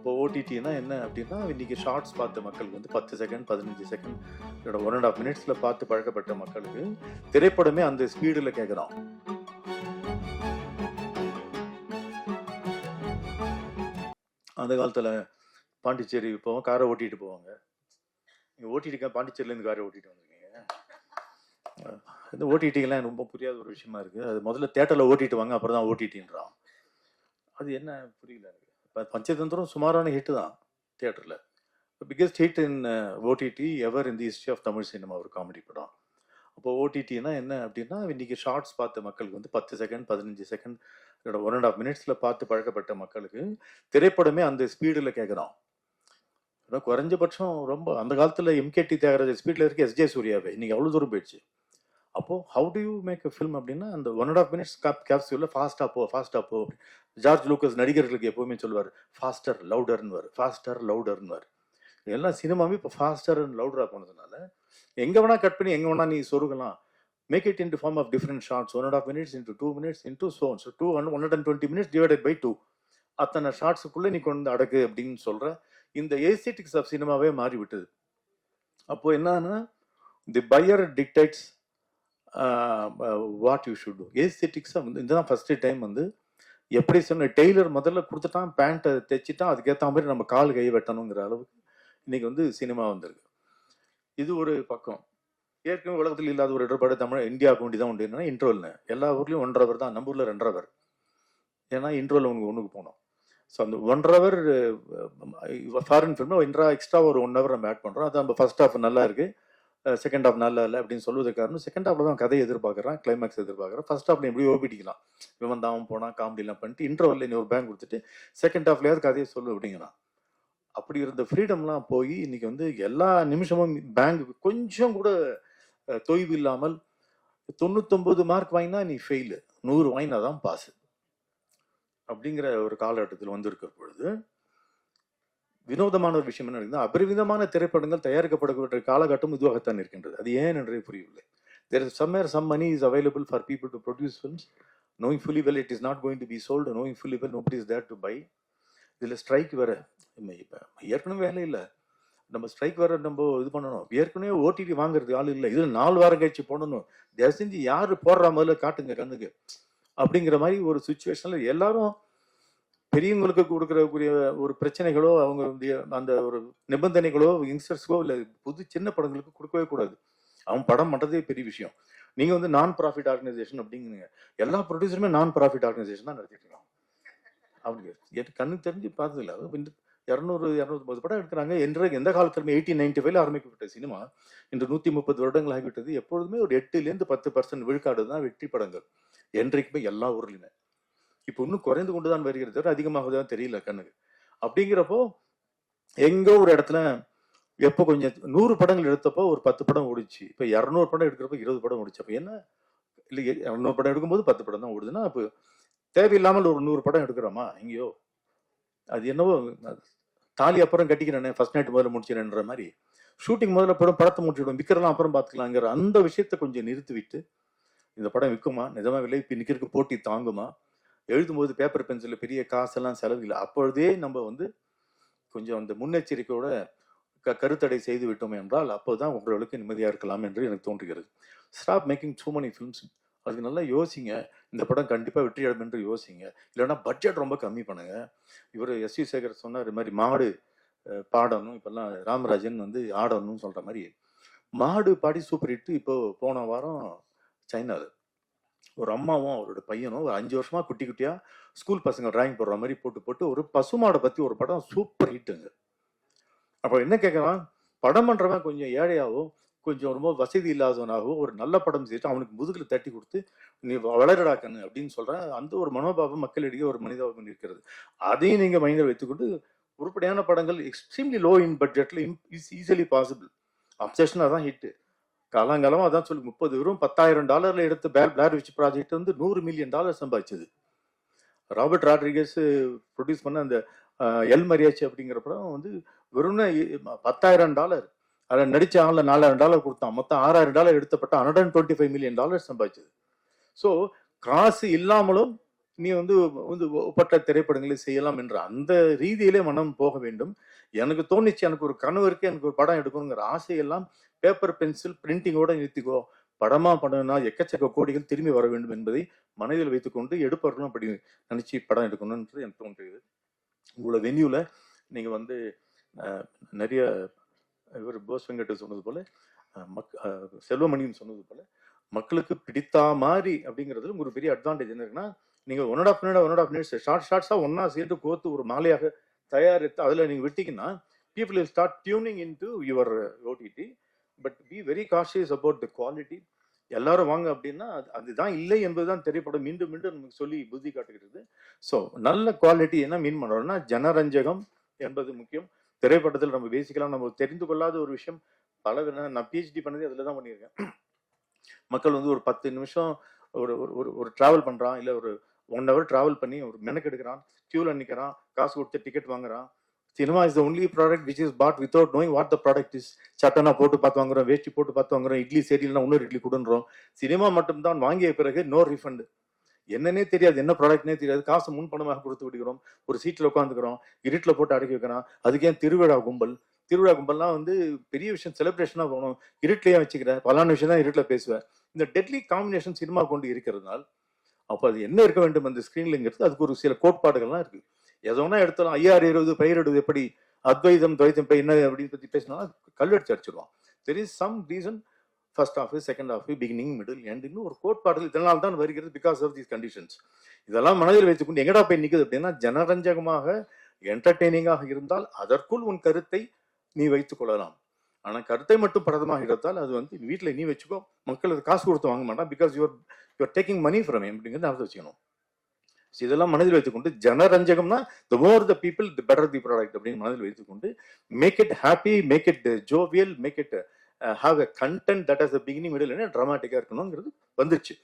அப்போ ஓடிடினா என்ன அப்படின்னா, இன்னைக்கு ஷார்ட்ஸ் பார்த்த மக்களுக்கு வந்து 10 செகண்ட், 15 செகண்ட், இல்ல 1 1/2 மினிட்ஸ்ல பார்த்து பழக்கப்பட்ட மக்களுக்கு திரைப்படமே அந்த ஸ்பீடுல கேட்குறான். அந்த காலத்துல பாண்டிச்சேரி போவோம், காரை ஓட்டிட்டு போவாங்க. நீங்க ஓட்டிட்டு பாண்டிச்சேரியிலேருந்து காரை ஓட்டிட்டு வந்திருக்கீங்க. இந்த ஓடிடிலாம் ரொம்ப புரியாத ஒரு விஷயமா இருக்கு. அது முதல்ல தேட்டரில் ஓட்டிட்டு வாங்க, அப்புறம் தான் ஓடிடின்றான். அது என்ன புரியல எனக்கு. இப்போ பஞ்சதந்திரம் சுமாரான ஹிட்டு தான் தியேட்டரில். Biggest hit in OTT ever in the history of Tamil cinema ஒரு காமெடி படம். அப்போ ஓடிடினா என்ன அப்படின்னா, இன்னைக்கு ஷார்ட்ஸ் பார்த்த மக்களுக்கு வந்து 10 செகண்ட், 15 செகண்ட், இல்ல 1 1/2 மினிட்ஸ்ல பார்த்து பழக்கப்பட்ட மக்களுக்கு திரைப்படமே அந்த ஸ்பீடில் கேட்குறான். குறைஞ்சபட்சம் ரொம்ப அந்த காலத்தில் எம்கேடி தியாகராஜ ஸ்பீடில் இருக்க எஸ்ஜே சூர்யாவே இன்னைக்கு அவ்வளோ தூரம் போயிடுச்சு. அப்போ how do you make a film அப்படின்னா, அந்த 1 1/2 மினிட்ஸ் கேப்சூலில் ஃபாஸ்ட்டாக போ. ஜார்ஜ் லூக்கஸ் நடிகர்களுக்கு எப்பவுமே சொல்லுவார், ஃபாஸ்டர் லவுடர்னுவார், ஃபாஸ்டர் லவுடர்னுவார். எல்லாம் சினிமாவே இப்போ ஃபாஸ்டர் அண்ட் லவுடராக போனதுனால எங்கே வேணா கட் பண்ணி எங்கே வேணா நீ சொருகலாம். Make it in form of different shorts, 1 1/2 minutes into 2 minutes into so 120 minutes divided by 2. அத்தனை ஷார்ட்ஸுக்குள்ளே நீ கொண்டு அடக்கு அப்படின்னு சொல்கிற இந்த ஏஸ்தெட்டிக்ஸ் ஆஃப் சினிமாவே மாறி விட்டது. அப்போ என்னன்னா, the buyer dictates what you should do. ஏஸ்தெட்டிக்ஸாக வந்து இதுதான் ஃபர்ஸ்ட் டைம் வந்து எப்படி சொன்ன டெய்லர் முதல்ல கொடுத்துட்டான், பேண்ட்டை தைச்சிட்டான், அதுக்கேற்ற மாதிரி நம்ம கால் கை வெட்டணுங்கிற அளவுக்கு இன்னைக்கு வந்து சினிமா வந்திருக்கு. இது ஒரு பக்கம். ஏற்கனவே உலகத்தில் இல்லாத ஒரு இடர்பாடு தமிழ் இந்தியாவுக்கு வேண்டி தான் உண்டு. என்னன்னா இன்ட்ரோல்னு எல்லா ஊர்லேயும் 1.5 hour தான், நம்ம ஊரில் 2.5 hour. ஏன்னா இன்ட்ரோல் ஒன்றுக்கு போனோம். ஸோ அந்த 1.5 hour ஃபாரின் ஃபிலிம் எக்ஸ்ட்ரா ஒரு 1 hour நம்ம ஆட் பண்ணுறோம். அது நம்ம ஃபர்ஸ்ட் ஹாஃப் நல்லா இருக்கு, செகண்ட் ஹாஃப் நல்லா இல்லை அப்படின்னு சொல்லுவதுக்கு காரணம், செகண்ட் ஹாஃப்ல தான் கதையை எதிர்பார்க்குறான், கிளைமேக்ஸ் எதிர்பார்க்குறான். ஃபர்ஸ்ட் ஹாஃப்ல எப்படி ஓபிடிக்கலாம், இவன் தான் போனால் காமெடிலாம் பண்ணிட்டு இன்டர்வல்ல நீ ஒரு பேங்க் கொடுத்துட்டு செகண்ட் ஹாஃப்லயாவது கதையை சொல்லு அப்படிங்கிறான். அப்படி இருந்த ஃப்ரீடம்லாம் போய் இன்னைக்கு வந்து எல்லா நிமிஷமும் பேங்க் கொஞ்சம் கூட தொய்வு இல்லாமல் 99 மார்க் வாங்கினா நீ ஃபெயிலு, 100 வாங்கினா தான் பாஸ் அப்படிங்கிற ஒரு காலகட்டத்தில் வந்திருக்கிற பொழுது வினோதமான ஒரு விஷயம் என்ன இருக்குன்னா, அபரிவிதமான திரைப்படங்கள் தயாரிக்கப்படக்கூடிய காலகட்டம் இதுவாகத்தான் இருக்கின்றது. அது ஏன் என்றே புரியவில்லை. There is somewhere some money is available for people to produce films, knowing fully well it is not going to be sold, knowing fully well nobody is there to buy. இதில் ஸ்ட்ரைக் வேற, ஏற்கனவே வேலை இல்லை, நம்ம strike வேற நம்ம இது பண்ணணும். ஏற்கனவே ஓடிடி வாங்குறது ஆள் இல்லை, இதில் 4 வாரம் கழிச்சு போடணும். தயவு செஞ்சு யாரு போடுற முதல்ல காட்டுங்க கண்ணுக்கு அப்படிங்கிற மாதிரி ஒரு சுச்சுவேஷன்ல எல்லாரும் பெரியவங்களுக்கு கொடுக்கறக்கூடிய ஒரு பிரச்சனைகளோ அவங்க அந்த ஒரு நிபந்தனைகளோ யங்ஸ்டர்ஸ்க்கோ இல்லை புது சின்ன படங்களுக்கு கொடுக்கவே கூடாது. அவன் படம் பண்ணுறதே பெரிய விஷயம். நீங்கள் வந்து நான் ப்ராஃபிட் ஆர்கனைசேஷன் அப்படிங்கிறீங்க, எல்லா ப்ரொடியூசருமே நான் ப்ராஃபிட் ஆர்கனைசேஷன் தான் நடத்திட்டு இருக்காங்க. அப்படி கண்ணுக்கு தெரிஞ்சு பார்த்ததில்ல. 200-250 படம் எடுக்கிறாங்க. எந்த காலத்திலுமே 1895 ஆரம்பிக்கப்பட்ட சினிமா இன்று 130 வருடங்கள் ஆகிவிட்டது. எப்பொழுதுமே ஒரு 8-10% விழுக்காடு தான் வெற்றி படங்கள் என்றைக்குமே எல்லா ஊர்லையுமே. இப்போ இன்னும் குறைந்து கொண்டுதான் வருகிறது, அதிகமாகதான் தெரியல கண்ணுக்கு. அப்படிங்கிறப்போ எங்கோ ஒரு இடத்துல எப்போ கொஞ்சம் 100 படங்கள் எடுத்தப்போ ஒரு 10 படம் ஓடிச்சு. இப்போ 200 படம் எடுக்கிறப்ப 20 படம் ஓடிச்சு. அப்போ என்ன இல்லை, 200 படம் எடுக்கும்போது 10 படம் தான் ஓடுதுன்னா அப்போ தேவையில்லாமல் ஒரு 100 படம் எடுக்கிறோமா எங்கேயோ. அது என்னவோ தாலி அப்புறம் கட்டிக்கிறேனே, ஃபர்ஸ்ட் நைட் முதல்ல முடிச்சிடன்ற மாதிரி ஷூட்டிங் முதல்ல படத்தை முடிச்சுடும், விற்கிறலாம் அப்புறம் பார்த்துக்கலாங்கிற அந்த விஷயத்தை கொஞ்சம் நிறுத்தி விட்டு இந்த படம் விற்குமா, நிஜமா விலை இப்போ நிற்கிறதுக்கு போட்டி தாங்குமா, எழுதும்போது பேப்பர் பென்சில் பெரிய காசெல்லாம் செலவு இல்லை, அப்பொழுதே நம்ம வந்து கொஞ்சம் அந்த முன்னெச்சரிக்கையோட கருத்தடை செய்து விட்டோம் என்றால் அப்போதான் உங்களுக்கு நிம்மதியாக இருக்கலாம் என்று எனக்கு தோன்றுகிறது. Stop making too many films. அதுக்கு நல்லா யோசிங்க, இந்த படம் கண்டிப்பாக வெற்றி அடையும் என்று யோசிங்க. இல்லைன்னா பட்ஜெட் ரொம்ப கம்மி பண்ணுங்க. இவர் எஸ்.வி. சேகர் சொன்னார், இது மாதிரி மாடு பாடணும், இப்போல்லாம் ராமராஜன் வந்து ஆடணும்னு சொல்கிற மாதிரி மாடு பாடி சூப்பர் ஹிட்டு. இப்போ போன வாரம் சைனாவில் ஒரு அம்மாவும் அவரோட பையனும் ஒரு 5 வருஷமா குட்டி குட்டியா ஸ்கூல் பசங்க டிராயிங் போடுற மாதிரி போட்டு ஒரு பசுமாடை பத்தி ஒரு படம் சூப்பர் ஹிட்டுங்க. அப்ப என்ன கேட்கலாம், படம் பண்றவன் கொஞ்சம் ஏழையாவோ கொஞ்சம் ரொம்ப வசதி இல்லாதவனாகவோ ஒரு நல்ல படம் செய்து அவனுக்கு முதுகுல தட்டி கொடுத்து நீ வளரடா கண்ணு அப்படின்னு சொல்ற அந்த ஒரு மனோபாவம் மக்களிடையே ஒரு மனிதாபம் இருக்கிறது. அதையும் நீங்க மைண்டில் வைத்துக்கொண்டு உருப்படியான படங்கள் எக்ஸ்ட்ரீம்லி லோ இன் பட்ஜெட்ல இஸ் ஈஸிலி பாசிபிள். அப்சஷன் அதான் ஹிட். காலங்காலமா அதான் சொல்லி 10,000 எடுத்த பிளேர் விச் ப்ராஜெக்ட் வந்து $100 மில்லியன் சம்பாதிச்சது. ராபர்ட் ராட்ரிகஸ் ப்ரொடியூஸ் பண்ண அந்த எல் மரியாச்சி அப்படிங்கிற படம் வந்து வெறும் $10,000, அதில் நடிச்ச ஆளில் $4,000 கொடுத்தான். மொத்தம் $6,000 எடுத்தப்பட்ட $125 மில்லியன் சம்பாதிச்சது. ஸோ காசு இல்லாமலும் நீ வந்து வந்து ஒப்பற்ற திரைப்படங்களை செய்யலாம் என்ற அந்த ரீதியிலே மனம் போக வேண்டும். எனக்கு தோணுச்சு, எனக்கு ஒரு கனவு இருக்கு, எனக்கு ஒரு படம் எடுக்கணுங்கிற ஆசையெல்லாம் பேப்பர், பென்சில், பிரிண்டிங்கோட நிறுத்திக்கோ. படமா பண்ணணும்னா எக்கச்சக்க கோடிகள் திரும்பி வர வேண்டும் என்பதை மனதில் வைத்துக்கொண்டு எடுப்பவர்களும் அப்படி நினைச்சு படம் எடுக்கணும்ன்றது எனக்கு தோன்றியது. உங்களோட வென்யூல நீங்க வந்து நிறைய இவர் போஸ் வெங்கட் சொன்னது போல செல்வமணின்னு சொன்னது போல மக்களுக்கு பிடித்த மாதிரி அப்படிங்கிறது ஒரு பெரிய அட்வான்டேஜ் என்ன இருக்குன்னா, நீங்க ஒன் அண்ட் ஆஃப் மினிட்ஸ் ஷார்ட்ஸா ஒன்னா சேர்த்து கோர்த்து ஒரு மாலையாக தயாரித்து அதுல நீங்க விட்டீங்கன்னா people will start tuning into your OTT, but be very cautious about the quality. எல்லாரும் வாங்க அப்படின்னா அதுதான் இல்லை என்பதுதான் திரைப்படம் மீண்டும் மீண்டும் நமக்கு சொல்லி புத்தி காட்டுகிறது. ஸோ நல்ல குவாலிட்டி என்ன மீன் பண்றோம்னா ஜனரஞ்சகம் என்பது முக்கியம். திரைப்படத்தில் நம்ம பேசிக்கலாம், நம்ம தெரிந்து கொள்ளாத ஒரு விஷயம் பல நான் PhD பண்ணது அதில் தான் பண்ணியிருக்கேன். மக்கள் வந்து ஒரு 10 நிமிஷம் ஒரு ஒரு டிராவல் பண்றான், இல்லை ஒரு 1 hour டிராவல் பண்ணி ஒரு மெனக்கெடுக்கிறான், கியூல நிற்கிறான், காசு கொடுத்து டிக்கெட் வாங்குறான். Cinema is the only product which is bought without knowing what the product is. சட்டனா போட்டு பார்த்து வாங்குறோம், வேஷ்டி போட்டு பார்த்து வாங்குறோம், இட்லி சரியில்லைனா இன்னொரு இட்லி கொடுன்றோம். சினிமா மட்டும்தான் வாங்கிய பிறகு நோ ரீஃபண்ட். என்னன்னே தெரியாது, என்ன ப்ராடக்ட்னே தெரியாது, காசு முன்பணமாக கொடுத்து விடுகிறோம், ஒரு சீட்டில் உட்காந்துக்கிறோம், இருட்டில் போட்டு அடக்கி வைக்கிறான். அதுக்கே திருவிழா கும்பல்லாம் வந்து பெரிய விஷயம், செலிப்ரேஷனாக போகணும், இருட்டிலேயே வச்சுக்கிறேன், பலான விஷயம் தான் இருட்டில் பேசுவேன். இந்த டெட்லி காம்பினேஷன் சினிமா கொண்டு இருக்கிறதுனால அப்போ அது என்ன இருக்க வேண்டும் அந்த ஸ்க்ரீன்லங்கிறது அதுக்கு ஒரு சில கோட்பாடுகள்லாம் இருக்கு. எதோனா எடுத்தாலும் ஐயாறு 20 பயிரிடுவது எப்படி, அத்வைதம் துவைத்தம் இப்போ என்ன அப்படின்னு பற்றி பேசினா கல்வெடுத்து அடிச்சிடுவான். There is some reason, first half, second half, beginning, middle, end, இன்னும் ஒரு கோட்பாடுகள் இதனால் தான் வருகிறது. Because of these conditions. இதெல்லாம் மனதில் வைத்துக்கொண்டு எங்கடா போய் நிற்குது அப்படின்னா, ஜனரஞ்சகமாக என்டர்டெய்னிங்காக இருந்தால் அதற்குள் உன் கருத்தை நீ வைத்துக் கொள்ளலாம். ஆனா கருத்தை மட்டும் படமாக இருந்தால் அது வந்து வீட்டில் நீ வச்சுக்கோ, மக்கள் அது காசு கொடுத்து வாங்க மாட்டான். Because you're taking money from him அப்படிங்கிறது அர்த்தம் வச்சுக்கணும். இதெல்லாம் மனதில் வைத்துக்கொண்டு ஜனரஞ்சகம்னா the more the people the better the product அப்படின்னு மனதில் வைத்துக்கொண்டு make it happy, make it jovial, make it have a content that has a beginning, middle and dramatic இருக்கணுங்கிறது வந்துருச்சு.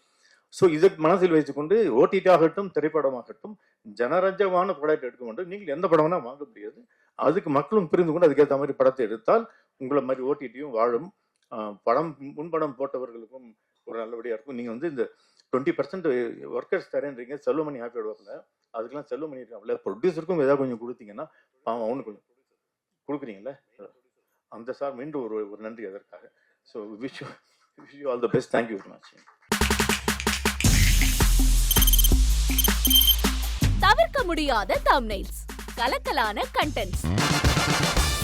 ஸோ இதை மனதில் வைத்துக்கொண்டு ஓடிடி ஆகட்டும் திரைப்படமாகட்டும் ஜனரஞ்சகமான ப்ராடக்ட் எடுக்க வேண்டும். நீங்கள் எந்த படம் வேணா வாங்க முடியாது. அதுக்கு மக்களும் புரிந்து கொண்டு அதுக்கேற்ற மாதிரி படத்தை எடுத்தால் உங்களை மாதிரி ஓடிடியும் வாழும். படம் முன்படம் போட்டவர்களுக்கும் ஒரு நல்லபடியா இருக்கும். நீங்க வந்து இந்த 20% ஒர்க்கர்ஸ் தரேன்றீங்க, செல்வமணி ஹாப்பி ஆடுவாப்ல, அதுக்கெல்லாம் செல்வமணி இருக்காப்ல, ப்ரொடியூசருக்கும் ஏதாவது கொஞ்சம் கொடுத்தீங்கன்னா பாவம் அவனுக்கு கொஞ்சம் கொடுக்குறீங்களே, அந்த சார் மீண்டும் ஒரு நன்றி அதற்காக. So wish you all the best. Thank you very much. தவிர்க்க முடியாத தம்ப்நெயில்ஸ், கலக்கலான கண்டென்ட்ஸ்,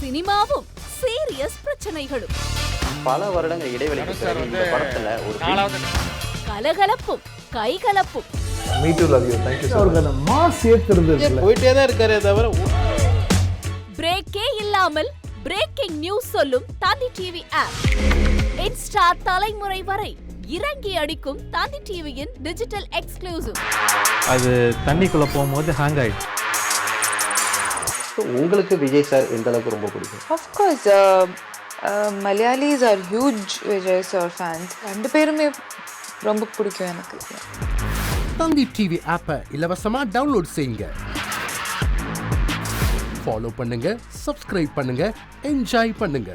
சினிமாவும் சீரியஸ் பிரச்சனைகளும், பல வருடங்கள் இடைவெளிக்கு பிறகு இந்த படத்துல ஒரு கலகலப்பும் கைகலப்பும். Me too, love you. Thank you so much. Mass ஏத்துறது போயிட்டே தான் இருக்காரே தவிர பிரேக்கே இல்லாமல் பிரேக்கிங் நியூஸ் சொல்லும் தந்தி டிவி ஆப். இன்ஸ்டா தலைமுறை வரை இறங்கி அடிக்கும் தந்தி டிவியின் டிஜிட்டல் எக்ஸ்க்ளூசிவ். அது தண்ணிக்குள்ள போகும்போது ஹேங் ஆயிடுச்சு. உங்களுக்கு விஜய் சார் எந்த அளவுக்கு ரொம்ப பிடிக்கும்? Of course, Malayalis are huge Vijay sir fans. ரெண்டு பேருமே ரொம்ப பிடிக்கும் எனக்கு. தந்தி டிவி ஆப்பை இலவசமா டவுன்லோட் செய்யுங்க, ஃபாலோ பண்ணுங்க, சப்ஸ்கிரைப் பண்ணுங்க, என்ஜாய் பண்ணுங்க.